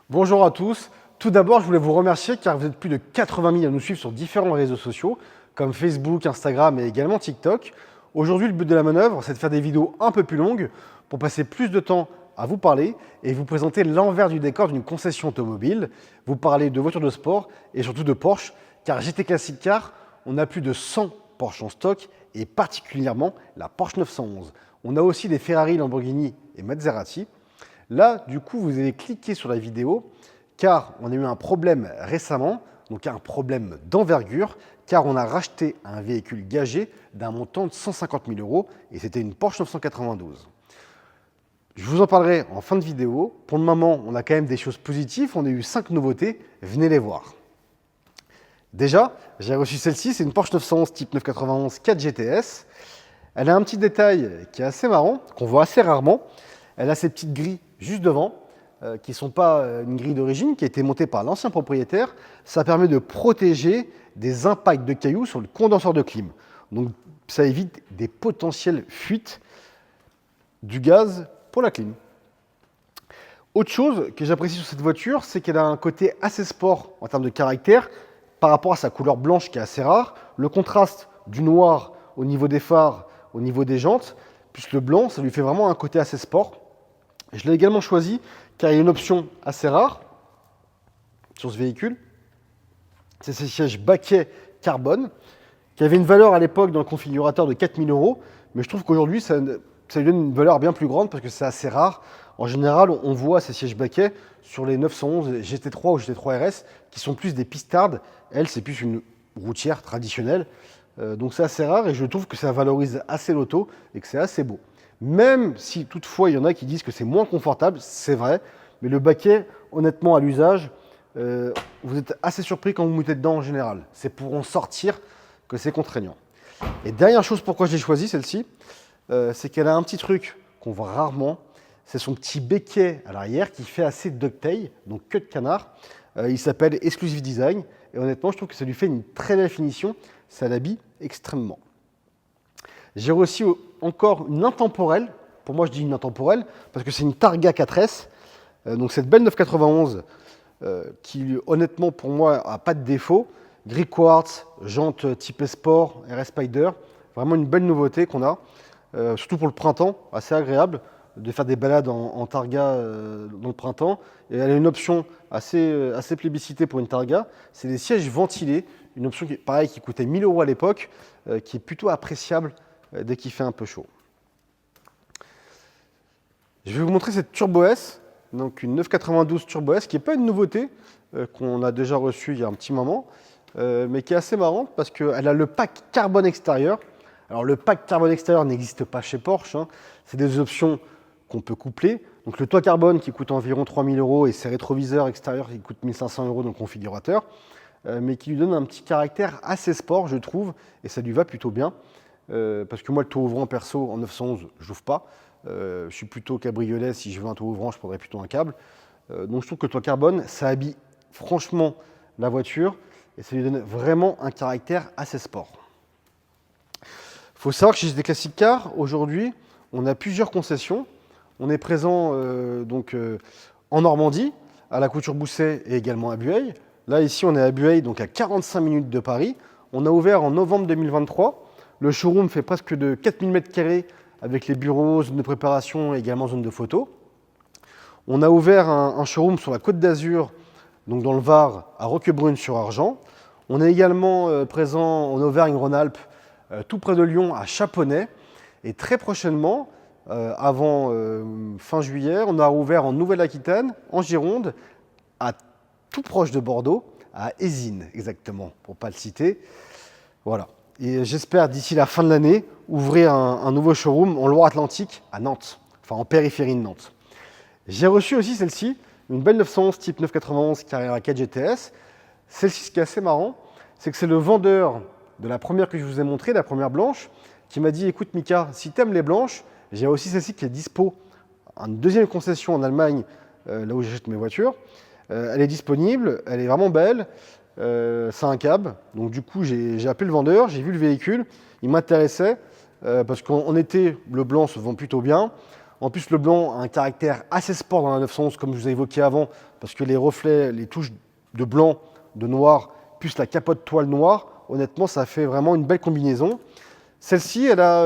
Bonjour à tous. Tout d'abord, je voulais vous remercier car vous êtes plus de 80 000 à nous suivre sur différents réseaux sociaux comme Facebook, Instagram et également TikTok. Aujourd'hui, le but de la manœuvre, c'est de faire des vidéos un peu plus longues pour passer plus de temps à vous parler et vous présenter l'envers du décor d'une concession automobile, vous parler de voitures de sport et surtout de Porsche, car GT Classic Car, on a plus de 100 Porsche en stock et particulièrement la Porsche 911. On a aussi des Ferrari, Lamborghini et Maserati. Là, du coup, vous allez cliquer sur la vidéo car on a eu un problème récemment, donc un problème d'envergure, car on a racheté un véhicule gagé d'un montant de 150 000 euros et c'était une Porsche 992. Je vous en parlerai en fin de vidéo. Pour le moment, on a quand même des choses positives. On a eu 5 nouveautés. Venez les voir. Déjà, j'ai reçu celle-ci. C'est une Porsche 911 type 991 4 GTS. Elle a un petit détail qui est assez marrant, qu'on voit assez rarement. Elle a ces petites grilles juste devant, qui ne sont pas une grille d'origine, qui a été montée par l'ancien propriétaire. Ça permet de protéger des impacts de cailloux sur le condenseur de clim. Donc ça évite des potentielles fuites du gaz pour la clim. Autre chose que j'apprécie sur cette voiture, c'est qu'elle a un côté assez sport en termes de caractère par rapport à sa couleur blanche qui est assez rare. Le contraste du noir au niveau des phares, au niveau des jantes, plus le blanc, ça lui fait vraiment un côté assez sport. Je l'ai également choisi car il y a une option assez rare sur ce véhicule. C'est ces sièges baquets carbone qui avaient une valeur à l'époque dans le configurateur de 4 000 euros. Mais je trouve qu'aujourd'hui, ça lui donne une valeur bien plus grande parce que c'est assez rare. En général, on voit ces sièges baquets sur les 911 GT3 ou GT3 RS qui sont plus des pistardes. Elle, c'est plus une routière traditionnelle. Donc c'est assez rare et je trouve que ça valorise assez l'auto et que c'est assez beau. Même si toutefois il y en a qui disent que c'est moins confortable, c'est vrai, mais le baquet, honnêtement à l'usage, vous êtes assez surpris quand vous mettez dedans en général. C'est pour en sortir que c'est contraignant. Et dernière chose pourquoi j'ai choisi celle-ci, c'est qu'elle a un petit truc qu'on voit rarement, c'est son petit béquet à l'arrière qui fait assez ducktail, donc queue de canard. Il s'appelle Exclusive Design et honnêtement je trouve que ça lui fait une très belle finition, ça l'habille extrêmement. J'ai reçu encore une intemporelle. Pour moi, je dis une intemporelle parce que c'est une Targa 4S. Donc cette belle 991 qui, honnêtement, pour moi, n'a pas de défaut. Gris quartz, jantes type sport, RS Spider. Vraiment une belle nouveauté qu'on a, surtout pour le printemps, assez agréable de faire des balades en Targa dans le printemps. Et elle a une option assez plébiscitée pour une Targa, c'est les sièges ventilés. Une option qui, pareil, qui coûtait 1 000 euros à l'époque, qui est plutôt appréciable dès qu'il fait un peu chaud. Je vais vous montrer cette Turbo S, donc une 992 Turbo S, qui n'est pas une nouveauté, qu'on a déjà reçue il y a un petit moment, mais qui est assez marrante parce qu'elle a le pack carbone extérieur. Alors le pack carbone extérieur n'existe pas chez Porsche, hein. C'est des options qu'on peut coupler. Donc le toit carbone qui coûte environ 3 000 euros et ses rétroviseurs extérieurs qui coûtent 1 500 euros dans le configurateur, mais qui lui donne un petit caractère assez sport, je trouve, et ça lui va plutôt bien. Parce que moi, le toit ouvrant perso en 911, je l'ouvre pas. Je suis plutôt cabriolet. Si je veux un toit ouvrant, je prendrais plutôt un câble. Donc je trouve que le toit carbone, ça habille franchement la voiture et ça lui donne vraiment un caractère assez sport. Il faut savoir que chez GT Classic Car, aujourd'hui, on a plusieurs concessions. On est présent en Normandie, à la Couture-Bousset et également à Bueil. Là, ici, on est à Bueil, donc à 45 minutes de Paris. On a ouvert en novembre 2023. Le showroom fait presque de 4000 m² avec les bureaux, zone de préparation et également zone de photo. On a ouvert un showroom sur la Côte d'Azur, donc dans le Var, à Roquebrune-sur-Argent. On est également présent en Auvergne-Rhône-Alpes, tout près de Lyon, à Chaponnet. Et très prochainement, avant fin juillet, on a ouvert en Nouvelle-Aquitaine, en Gironde, à tout proche de Bordeaux, à Ézines exactement, pour ne pas le citer. Voilà. Et j'espère d'ici la fin de l'année ouvrir un nouveau showroom en Loire-Atlantique à Nantes, enfin en périphérie de Nantes. J'ai reçu aussi celle-ci, une belle 911 type 991 Carrera 4 GTS. Celle-ci, ce qui est assez marrant, c'est que c'est le vendeur de la première que je vous ai montrée, la première blanche, qui m'a dit écoute Mika, si tu aimes les blanches, j'ai aussi celle-ci qui est dispo, une deuxième concession en Allemagne, là où j'achète mes voitures. Elle est disponible, elle est vraiment belle. C'est un cab, donc du coup j'ai appelé le vendeur, j'ai vu le véhicule, il m'intéressait parce qu'en été le blanc se vend plutôt bien. En plus le blanc a un caractère assez sport dans la 911 comme je vous ai évoqué avant, parce que les reflets, les touches de blanc, de noir, plus la capote toile noire, honnêtement, ça fait vraiment une belle combinaison. Celle-ci, elle a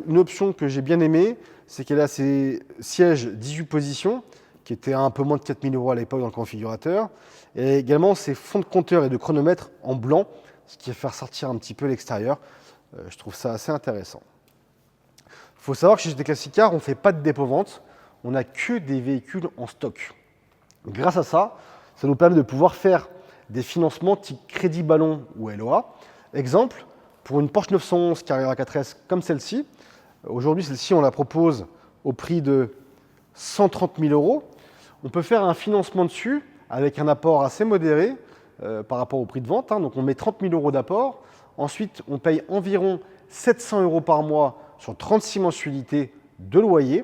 une option que j'ai bien aimée, c'est qu'elle a ses sièges 18 positions, qui étaient à un peu moins de 4 000 € à l'époque dans le configurateur, et également ses fonds de compteur et de chronomètre en blanc, ce qui va faire sortir un petit peu l'extérieur. Je trouve ça assez intéressant. Il faut savoir que chez GT Classic Car, on ne fait pas de dépôt-vente, on n'a que des véhicules en stock. Grâce à ça, ça nous permet de pouvoir faire des financements type crédit ballon ou LOA. Exemple, pour une Porsche 911 Carrera 4S comme celle-ci, aujourd'hui celle-ci on la propose au prix de 130 000 €. On peut faire un financement dessus avec un apport assez modéré par rapport au prix de vente. Donc on met 30 000 € d'apport. Ensuite, on paye environ 700 € par mois sur 36 mensualités de loyer,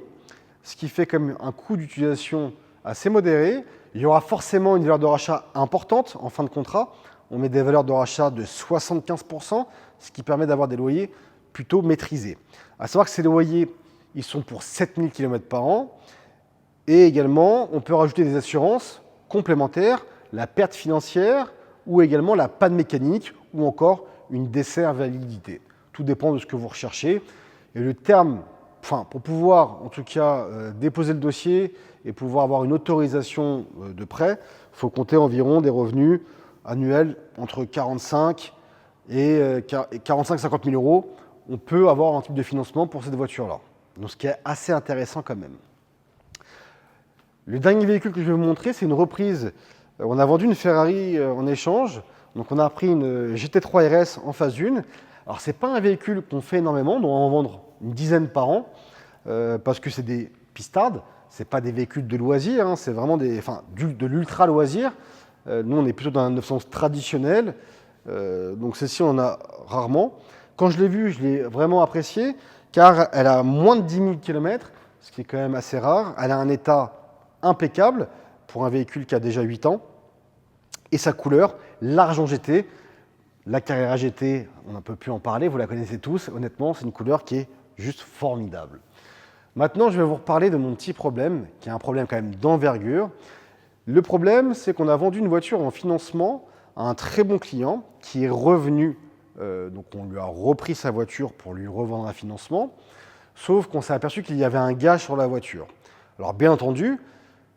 ce qui fait comme un coût d'utilisation assez modéré. Il y aura forcément une valeur de rachat importante en fin de contrat. On met des valeurs de rachat de 75%, ce qui permet d'avoir des loyers plutôt maîtrisés. À savoir que ces loyers, ils sont pour 7000 km par an. Et également, on peut rajouter des assurances complémentaires, la perte financière ou également la panne mécanique ou encore une décès-invalidité. Tout dépend de ce que vous recherchez. Et le terme, pour pouvoir en tout cas déposer le dossier et pouvoir avoir une autorisation de prêt, il faut compter environ des revenus annuels entre 45 et 50 000 €. On peut avoir un type de financement pour cette voiture-là. Donc ce qui est assez intéressant quand même. Le dernier véhicule que je vais vous montrer, c'est une reprise. On a vendu une Ferrari en échange. Donc on a pris une GT3 RS en phase 1. Alors ce n'est pas un véhicule qu'on fait énormément, on va en vendre une dizaine par an, parce que c'est des pistards, ce n'est pas des véhicules de loisirs, c'est vraiment de l'ultra loisir. Nous on est plutôt dans un 911 traditionnel, donc celle-ci on en a rarement. Quand je l'ai vue, je l'ai vraiment appréciée, car elle a moins de 10 000 km, ce qui est quand même assez rare. Elle a un état impeccable pour un véhicule qui a déjà 8 ans, et sa couleur, l'argent GT. La Carrera GT, on ne peut plus en parler, vous la connaissez tous. Honnêtement, c'est une couleur qui est juste formidable. Maintenant, je vais vous reparler de mon petit problème, qui est un problème quand même d'envergure. Le problème, c'est qu'on a vendu une voiture en financement à un très bon client qui est revenu. Donc on lui a repris sa voiture pour lui revendre un financement, sauf qu'on s'est aperçu qu'il y avait un gage sur la voiture. Alors bien entendu,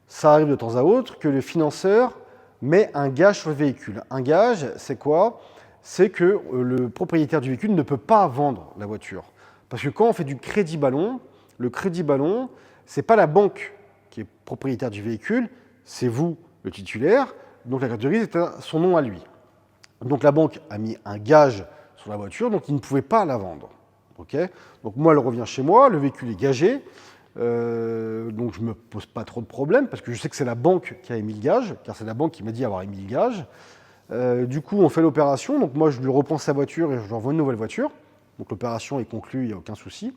ça arrive de temps à autre que le financeur met un gage sur le véhicule. Un gage, c'est quoi ? C'est que le propriétaire du véhicule ne peut pas vendre la voiture. Parce que quand on fait du crédit ballon, le crédit ballon, ce n'est pas la banque qui est propriétaire du véhicule, c'est vous, le titulaire, donc la carte grise est à son nom à lui. Donc la banque a mis un gage sur la voiture, donc il ne pouvait pas la vendre. Okay, donc moi, elle revient chez moi, le véhicule est gagé, donc je ne me pose pas trop de problèmes, parce que je sais que c'est la banque qui a émis le gage, car c'est la banque qui m'a dit avoir émis le gage. Du coup, on fait l'opération. Donc moi, je lui reprends sa voiture et je lui envoie une nouvelle voiture. Donc l'opération est conclue, il n'y a aucun souci.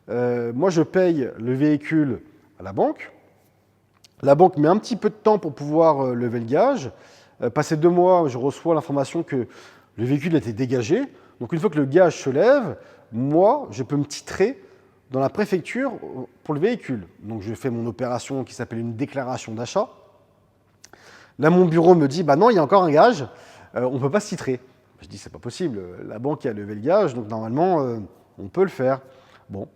Moi, je paye le véhicule à la banque. La banque met un petit peu de temps pour pouvoir lever le gage. Passé 2 mois, je reçois l'information que le véhicule a été dégagé. Donc une fois que le gage se lève, moi, je peux me titrer dans la préfecture pour le véhicule. Donc je fais mon opération qui s'appelle une déclaration d'achat. Là, mon bureau me dit, bah non, il y a encore un gage, on ne peut pas se titrer. Je dis, c'est pas possible, la banque a levé le gage, donc normalement, on peut le faire. Bon,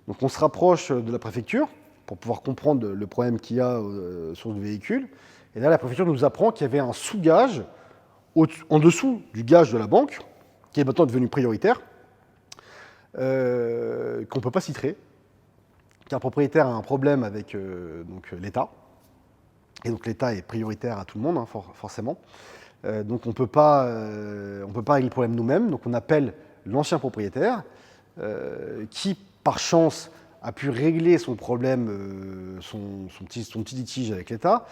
donc on se rapproche de la préfecture pour pouvoir comprendre le problème qu'il y a sur le véhicule. Et là, la préfecture nous apprend qu'il y avait un sous-gage en dessous du gage de la banque, qui est maintenant devenu prioritaire, qu'on ne peut pas se titrer, car le propriétaire a un problème avec l'État. Et donc l'État est prioritaire à tout le monde, forcément. Donc on ne peut pas régler le problème nous-mêmes. Donc on appelle l'ancien propriétaire qui, par chance, a pu régler son problème, son petit litige avec l'État,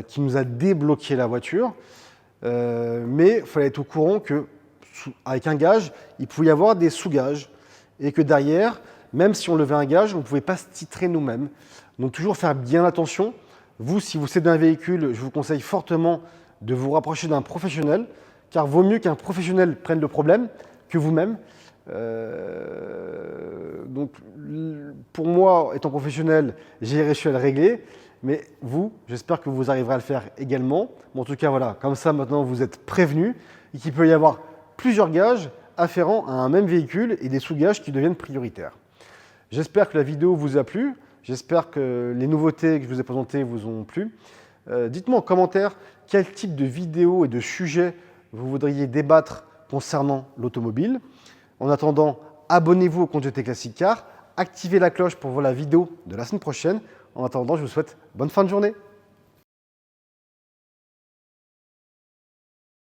qui nous a débloqué la voiture. Mais il fallait être au courant qu'avec un gage, il pouvait y avoir des sous-gages. Et que derrière, même si on levait un gage, on ne pouvait pas se titrer nous-mêmes. Donc toujours faire bien attention. Vous, si vous cédez un véhicule, je vous conseille fortement de vous rapprocher d'un professionnel, car vaut mieux qu'un professionnel prenne le problème que vous-même. Donc, pour moi, étant professionnel, j'ai réussi à le régler, Mais vous, j'espère que vous arriverez à le faire également. Mais en tout cas, voilà, comme ça maintenant vous êtes prévenus et qu'il peut y avoir plusieurs gages afférents à un même véhicule et des sous-gages qui deviennent prioritaires. J'espère que la vidéo vous a plu. J'espère que les nouveautés que je vous ai présentées vous ont plu. Dites-moi en commentaire quel type de vidéo et de sujet vous voudriez débattre concernant l'automobile. En attendant, abonnez-vous au compte GT Classic Car, activez la cloche pour voir la vidéo de la semaine prochaine. En attendant, je vous souhaite bonne fin de journée.